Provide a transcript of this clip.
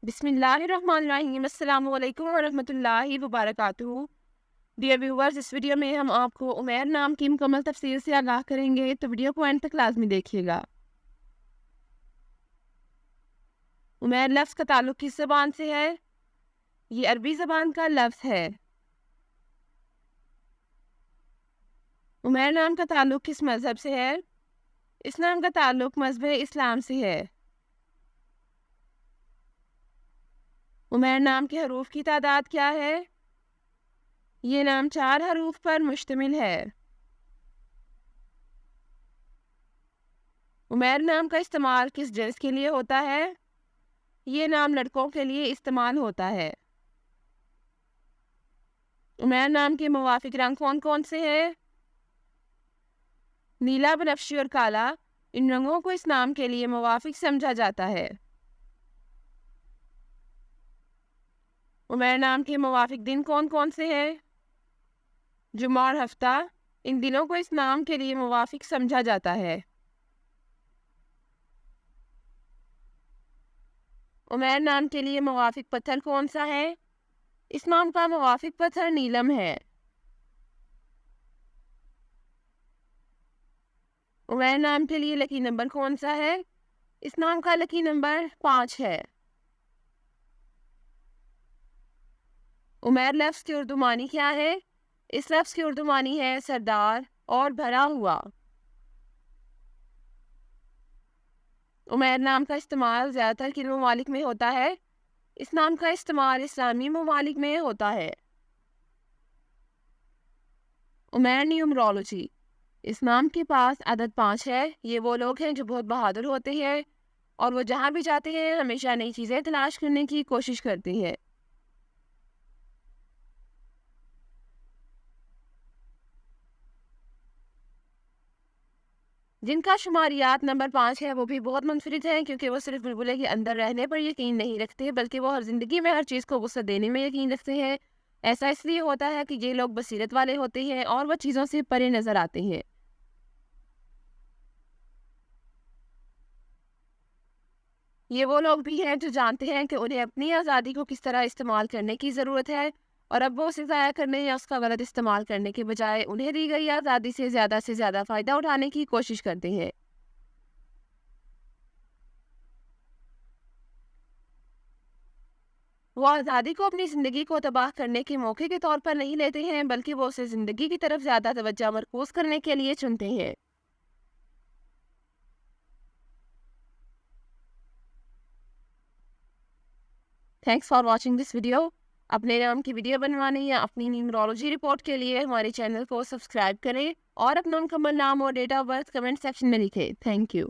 بسم اللہ الرحمن الرحیم۔ السلام علیکم ورحمۃ اللہ وبرکاتہ۔ ڈیئر ویورز، اس ویڈیو میں ہم آپ کو عمیر نام کی مکمل تفصیل سے آگاہ کریں گے، تو ویڈیو کو اینڈ تک لازمی دیکھیے گا۔ عمیر لفظ کا تعلق کس زبان سے ہے؟ یہ عربی زبان کا لفظ ہے۔ عمیر نام کا تعلق کس مذہب سے ہے؟ اس نام کا تعلق مذہب اسلام سے ہے۔ عمیر نام کے حروف کی تعداد کیا ہے؟ یہ نام 4 حروف پر مشتمل ہے۔ عمیر نام کا استعمال کس جنس کے لیے ہوتا ہے؟ یہ نام لڑکوں کے لیے استعمال ہوتا ہے۔ عمیر نام کے موافق رنگ کون کون سے ہیں؟ نیلا، بنفشی اور کالا، ان رنگوں کو اس نام کے لیے موافق سمجھا جاتا ہے۔ عمیر نام کے موافق دن کون کون سے ہیں؟ جمعہ اور ہفتہ، ان دنوں کو اس نام کے لیے موافق سمجھا جاتا ہے۔ عمیر نام کے لیے موافق پتھر کون سا ہے؟ اس نام کا موافق پتھر نیلم ہے۔ عمیر نام کے لیے لکی نمبر کون سا ہے؟ اس نام کا لکی نمبر 5 ہے۔ عمیر لفظ کی اردو معنی کیا ہے؟ اس لفظ کی اردو معنی ہے سردار اور بھرا ہوا۔ عمیر نام کا استعمال زیادہ تر کن ممالک میں ہوتا ہے؟ اس نام کا استعمال اسلامی ممالک میں ہوتا ہے۔ عمیر نیومرولوجی، اس نام کے پاس عدد 5 ہے۔ یہ وہ لوگ ہیں جو بہت بہادر ہوتے ہیں اور وہ جہاں بھی جاتے ہیں ہمیشہ نئی چیزیں تلاش کرنے کی کوشش کرتے ہیں۔ جن کا شماریات نمبر 5 ہے وہ بھی بہت منفرد ہیں، کیونکہ وہ صرف بلبلے کے اندر رہنے پر یقین نہیں رکھتے، بلکہ وہ ہر زندگی میں ہر چیز کو وسعت دینے میں یقین رکھتے ہیں۔ ایسا اس لیے ہوتا ہے کہ یہ لوگ بصیرت والے ہوتے ہیں اور وہ چیزوں سے پرے نظر آتے ہیں۔ یہ وہ لوگ بھی ہیں جو جانتے ہیں کہ انہیں اپنی آزادی کو کس طرح استعمال کرنے کی ضرورت ہے، اور اب وہ اسے ضائع کرنے یا اس کا غلط استعمال کرنے کے بجائے انہیں دی گئی آزادی سے زیادہ فائدہ اٹھانے کی کوشش کرتے ہیں۔ وہ آزادی کو اپنی زندگی کو تباہ کرنے کے موقع کے طور پر نہیں لیتے ہیں، بلکہ وہ اسے زندگی کی طرف زیادہ توجہ مرکوز کرنے کے لیے چنتے ہیں۔ Thanks for watching this video. اپنے نام کی ویڈیو بنوانے یا اپنی نیومرولوجی رپورٹ کے لیے ہمارے چینل کو سبسکرائب کریں اور اپنا مکمل نام اور date of birth comment section میں لکھیں۔ Thank you.